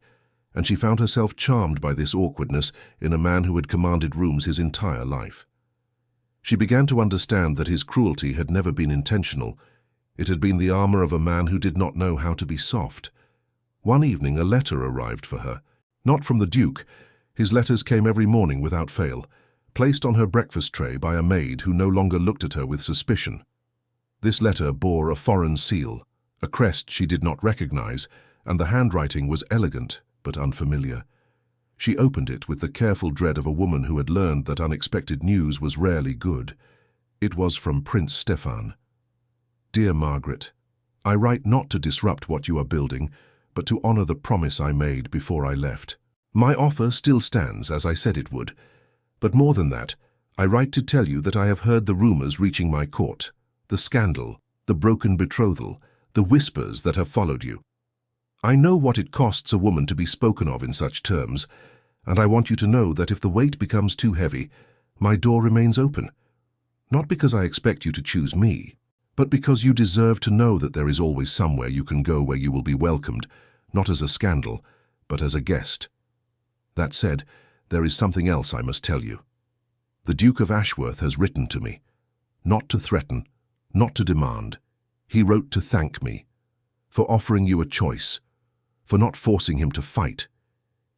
and she found herself charmed by this awkwardness in a man who had commanded rooms his entire life. She began to understand that his cruelty had never been intentional. It had been the armor of a man who did not know how to be soft. One evening a letter arrived for her, not from the Duke. His letters came every morning without fail, placed on her breakfast tray by a maid who no longer looked at her with suspicion. This letter bore a foreign seal, a crest she did not recognize, and the handwriting was elegant but unfamiliar. She opened it with the careful dread of a woman who had learned that unexpected news was rarely good. It was from Prince Stefan. "Dear Margaret, I write not to disrupt what you are building, but to honor the promise I made before I left. My offer still stands, as I said it would. But more than that, I write to tell you that I have heard the rumors reaching my court, the scandal, the broken betrothal, the whispers that have followed you. I know what it costs a woman to be spoken of in such terms, and I want you to know that if the weight becomes too heavy, my door remains open. Not because I expect you to choose me, but because you deserve to know that there is always somewhere you can go where you will be welcomed, not as a scandal, but as a guest. That said, there is something else I must tell you. The Duke of Ashworth has written to me, not to threaten, not to demand. He wrote to thank me, for offering you a choice, for not forcing him to fight.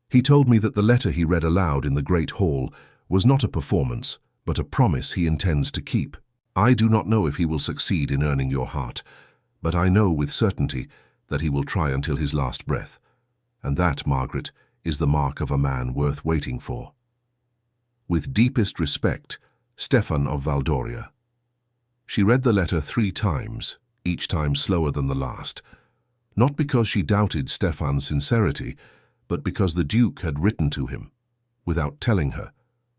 He told me that the letter he read aloud in the Great Hall was not a performance, but a promise he intends to keep. I do not know if he will succeed in earning your heart, but I know with certainty that he will try until his last breath. And that, Margaret, is the mark of a man worth waiting for. With deepest respect, Stefan of Valdoria. She read the letter 3 times, each time slower than the last, not because she doubted Stefan's sincerity, but because the Duke had written to him, without telling her,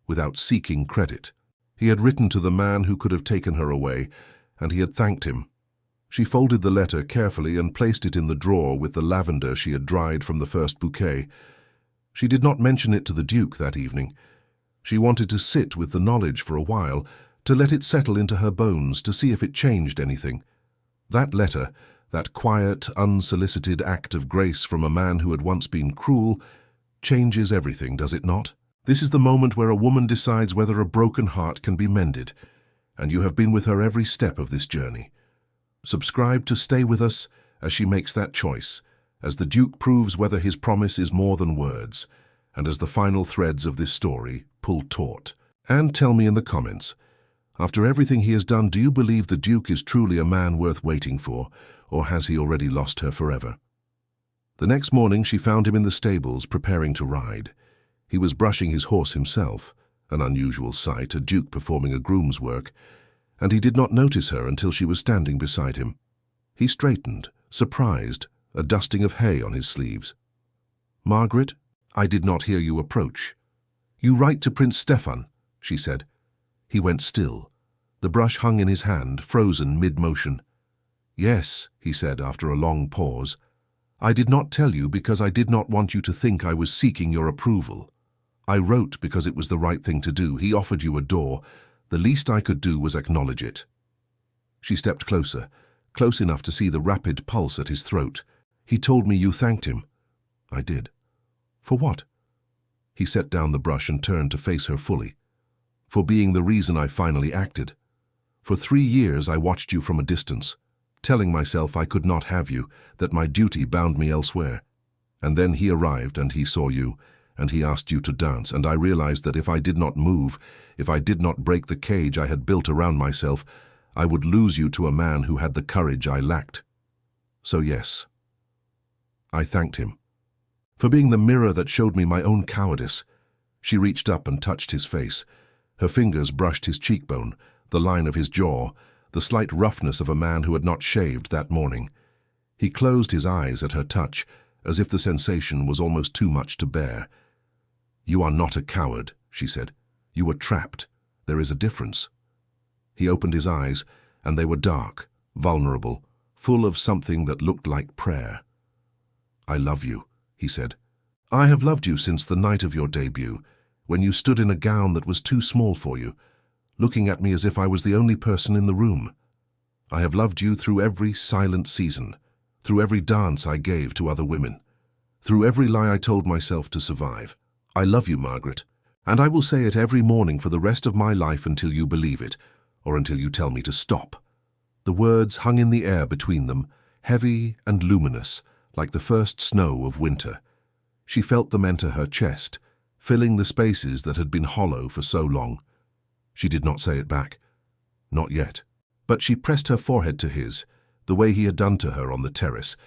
without seeking credit. He had written to the man who could have taken her away, and he had thanked him. She folded the letter carefully and placed it in the drawer with the lavender she had dried from the first bouquet. She did not mention it to the Duke that evening. She wanted to sit with the knowledge for a while, to let it settle into her bones, to see if it changed anything. That letter, that quiet, unsolicited act of grace from a man who had once been cruel, changes everything, does it not? This is the moment where a woman decides whether a broken heart can be mended, and you have been with her every step of this journey. Subscribe to stay with us as she makes that choice, as the Duke proves whether his promise is more than words, and as the final threads of this story pull taut. And tell me in the comments, after everything he has done, do you believe the Duke is truly a man worth waiting for, or has he already lost her forever? The next morning she found him in the stables preparing to ride. He was brushing his horse himself, an unusual sight, a duke performing a groom's work, and he did not notice her until she was standing beside him. He straightened, surprised, a dusting of hay on his sleeves. "Margaret, I did not hear you approach." "You write to Prince Stefan," she said. He went still. The brush hung in his hand, frozen mid-motion. "Yes," he said after a long pause. "I did not tell you because I did not want you to think I was seeking your approval. I wrote because it was the right thing to do. He offered you a door. The least I could do was acknowledge it." She stepped closer, close enough to see the rapid pulse at his throat. "He told me you thanked him." "I did." "For what?" He set down the brush and turned to face her fully. "For being the reason I finally acted. For 3 years I watched you from a distance, telling myself I could not have you, that my duty bound me elsewhere. And then he arrived and he saw you, and he asked you to dance, and I realized that if I did not move, if I did not break the cage I had built around myself, I would lose you to a man who had the courage I lacked. So yes, I thanked him. For being the mirror that showed me my own cowardice." She reached up and touched his face. Her fingers brushed his cheekbone, the line of his jaw, the slight roughness of a man who had not shaved that morning. He closed his eyes at her touch, as if the sensation was almost too much to bear. "You are not a coward," she said. "You were trapped. There is a difference." He opened his eyes, and they were dark, vulnerable, full of something that looked like prayer. "I love you," he said. "I have loved you since the night of your debut, when you stood in a gown that was too small for you, looking at me as if I was the only person in the room. I have loved you through every silent season, through every dance I gave to other women, through every lie I told myself to survive. I love you, Margaret, and I will say it every morning for the rest of my life until you believe it, or until you tell me to stop." The words hung in the air between them, heavy and luminous, like the first snow of winter. She felt them enter her chest, filling the spaces that had been hollow for so long. She did not say it back. Not yet. But she pressed her forehead to his, the way he had done to her on the terrace,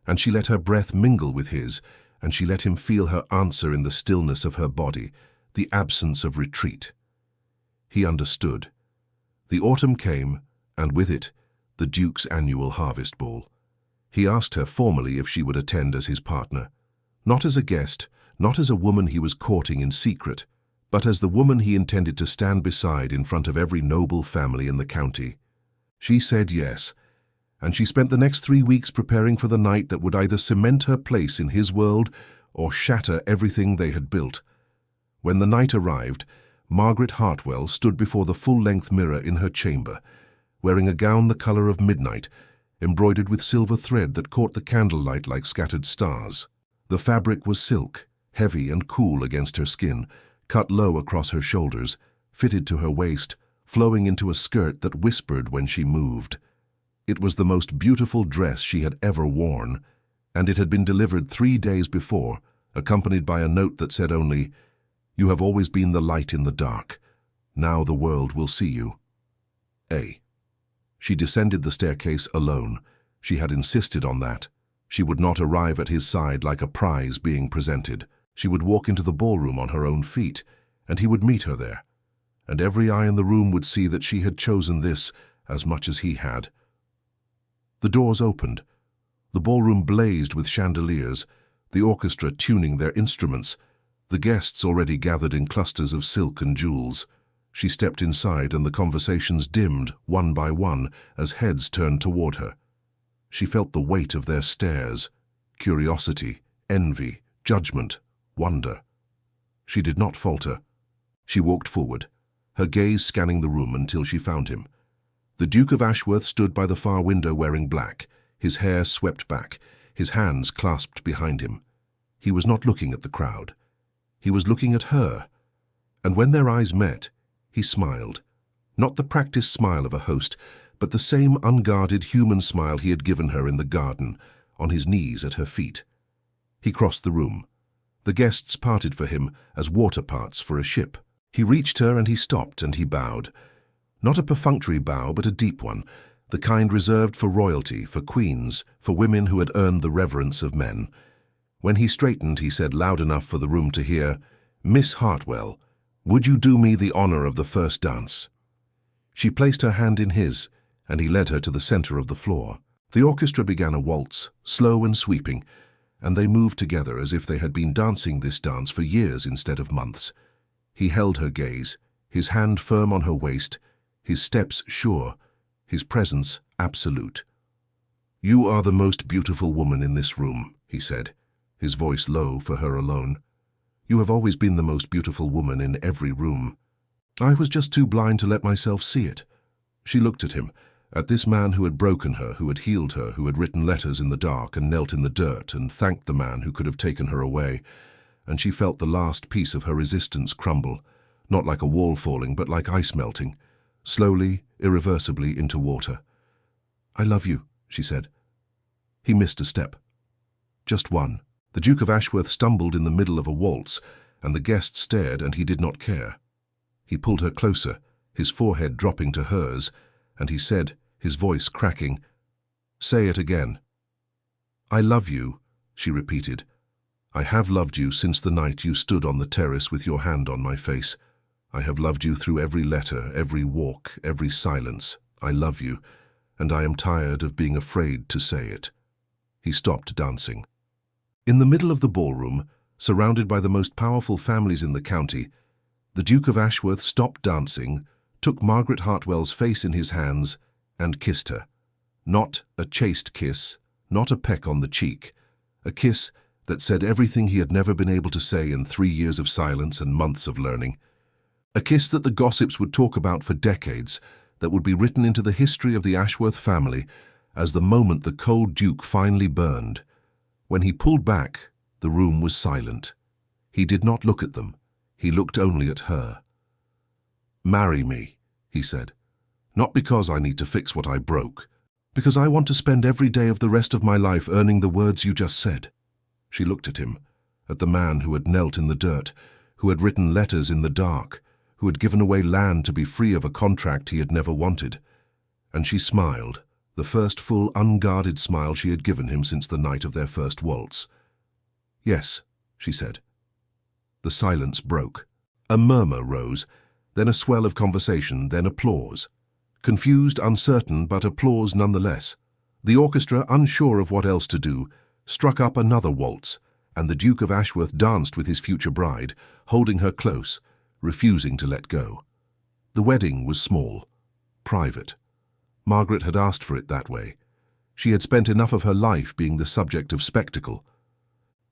and she let her breath mingle with his, and she let him feel her answer in the stillness of her body, the absence of retreat. He understood. The autumn came, and with it, the Duke's annual harvest ball. He asked her formally if she would attend as his partner, not as a guest, not as a woman he was courting in secret, but as the woman he intended to stand beside in front of every noble family in the county. She said yes, and she spent the next 3 weeks preparing for the night that would either cement her place in his world or shatter everything they had built. When the night arrived, Margaret Hartwell stood before the full-length mirror in her chamber, wearing a gown the color of midnight, embroidered with silver thread that caught the candlelight like scattered stars. The fabric was silk, heavy and cool against her skin, cut low across her shoulders, fitted to her waist, flowing into a skirt that whispered when she moved. It was the most beautiful dress she had ever worn, and it had been delivered 3 days before, accompanied by a note that said only, "You have always been the light in the dark. Now the world will see you. A." She descended the staircase alone. She had insisted on that. She would not arrive at his side like a prize being presented. She would walk into the ballroom on her own feet, and he would meet her there. And every eye in the room would see that she had chosen this as much as he had. The doors opened. The ballroom blazed with chandeliers, the orchestra tuning their instruments, the guests already gathered in clusters of silk and jewels. She stepped inside, and the conversations dimmed, one by one, as heads turned toward her. She felt the weight of their stares, curiosity, envy, judgment, wonder. She did not falter. She walked forward, her gaze scanning the room until she found him. The Duke of Ashworth stood by the far window wearing black, his hair swept back, his hands clasped behind him. He was not looking at the crowd. He was looking at her, and when their eyes met, he smiled. Not the practiced smile of a host, but the same unguarded human smile he had given her in the garden, on his knees at her feet. He crossed the room. The guests parted for him as water parts for a ship. He reached her and he stopped and he bowed. Not a perfunctory bow, but a deep one, the kind reserved for royalty, for queens, for women who had earned the reverence of men. When he straightened, he said loud enough for the room to hear, "Miss Hartwell, would you do me the honor of the first dance?" She placed her hand in his, and he led her to the center of the floor. The orchestra began a waltz, slow and sweeping, and they moved together as if they had been dancing this dance for years instead of months. He held her gaze, his hand firm on her waist, his steps sure, his presence absolute. "You are the most beautiful woman in this room," he said, his voice low for her alone. "You have always been the most beautiful woman in every room. I was just too blind to let myself see it." She looked at him, at this man who had broken her, who had healed her, who had written letters in the dark and knelt in the dirt and thanked the man who could have taken her away, and she felt the last piece of her resistance crumble, not like a wall falling, but like ice melting, slowly, irreversibly into water. "I love you," she said. He missed a step. Just one. The Duke of Ashworth stumbled in the middle of a waltz, and the guests stared, and he did not care. He pulled her closer, his forehead dropping to hers, and he said, his voice cracking, "Say it again." "I love you," she repeated. "I have loved you since the night you stood on the terrace with your hand on my face. I have loved you through every letter, every walk, every silence. I love you, and I am tired of being afraid to say it." He stopped dancing. In the middle of the ballroom, surrounded by the most powerful families in the county, the Duke of Ashworth stopped dancing, took Margaret Hartwell's face in his hands, and kissed her. Not a chaste kiss, not a peck on the cheek, a kiss that said everything he had never been able to say in 3 years of silence and months of learning. A kiss that the gossips would talk about for decades, that would be written into the history of the Ashworth family as the moment the cold Duke finally burned. When he pulled back, the room was silent. He did not look at them. He looked only at her. "Marry me," he said. "Not because I need to fix what I broke, because I want to spend every day of the rest of my life earning the words you just said." She looked at him, at the man who had knelt in the dirt, who had written letters in the dark, who had given away land to be free of a contract he had never wanted. And she smiled, the first full, unguarded smile she had given him since the night of their first waltz. "Yes," she said. The silence broke. A murmur rose, then a swell of conversation, then applause. Confused, uncertain, but applause nonetheless. The orchestra, unsure of what else to do, struck up another waltz, and the Duke of Ashworth danced with his future bride, holding her close, refusing to let go. The wedding was small, private. Margaret had asked for it that way. She had spent enough of her life being the subject of spectacle.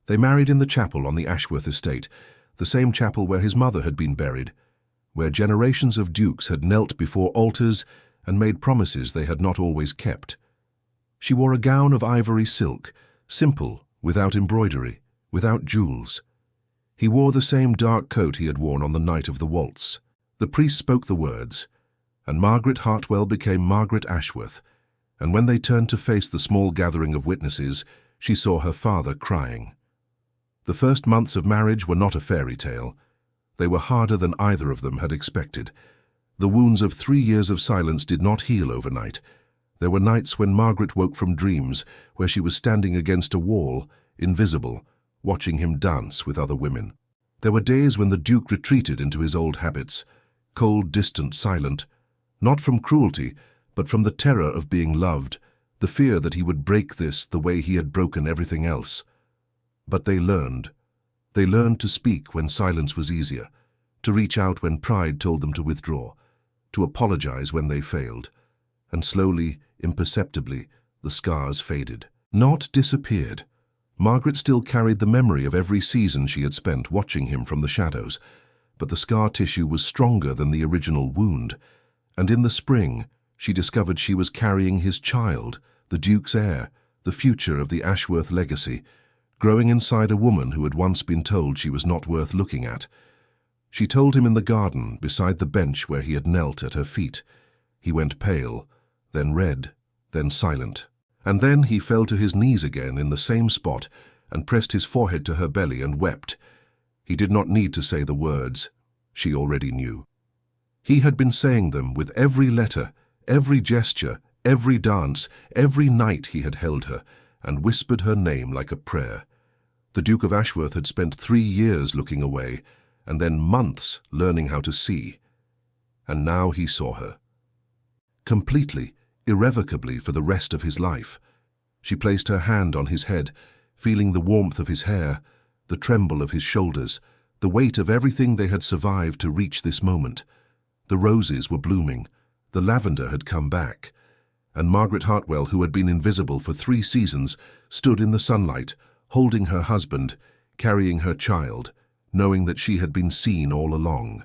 They married in the chapel on the Ashworth estate, the same chapel where his mother had been buried, where generations of dukes had knelt before altars and made promises they had not always kept. She wore a gown of ivory silk, simple, without embroidery, without jewels. He wore the same dark coat he had worn on the night of the waltz. The priest spoke the words, and Margaret Hartwell became Margaret Ashworth, and when they turned to face the small gathering of witnesses, she saw her father crying. The first months of marriage were not a fairy tale. They were harder than either of them had expected. The wounds of 3 years of silence did not heal overnight. There were nights when Margaret woke from dreams, where she was standing against a wall, invisible, watching him dance with other women. There were days when the Duke retreated into his old habits, cold, distant, silent, not from cruelty, but from the terror of being loved, the fear that he would break this the way he had broken everything else. But they learned. They learned to speak when silence was easier, to reach out when pride told them to withdraw, to apologize when they failed. And slowly, imperceptibly, the scars faded. Not disappeared. Margaret still carried the memory of every season she had spent watching him from the shadows, but the scar tissue was stronger than the original wound, and in the spring, She discovered she was carrying his child, the Duke's heir, the future of the Ashworth legacy, growing inside a woman who had once been told she was not worth looking at. She told him in the garden, beside the bench where he had knelt at her feet. He went pale, then red, then silent. And then he fell to his knees again in the same spot and pressed his forehead to her belly and wept. He did not need to say the words. She already knew. He had been saying them with every letter, every gesture, every dance, every night he had held her, and whispered her name like a prayer. The Duke of Ashworth had spent 3 years looking away, and then months learning how to see. And now he saw her. Completely, irrevocably for the rest of his life. She placed her hand on his head, feeling the warmth of his hair, the tremble of his shoulders, the weight of everything they had survived to reach this moment. The roses were blooming, the lavender had come back, and Margaret Hartwell, who had been invisible for 3 seasons, stood in the sunlight, holding her husband, carrying her child, knowing that she had been seen all along.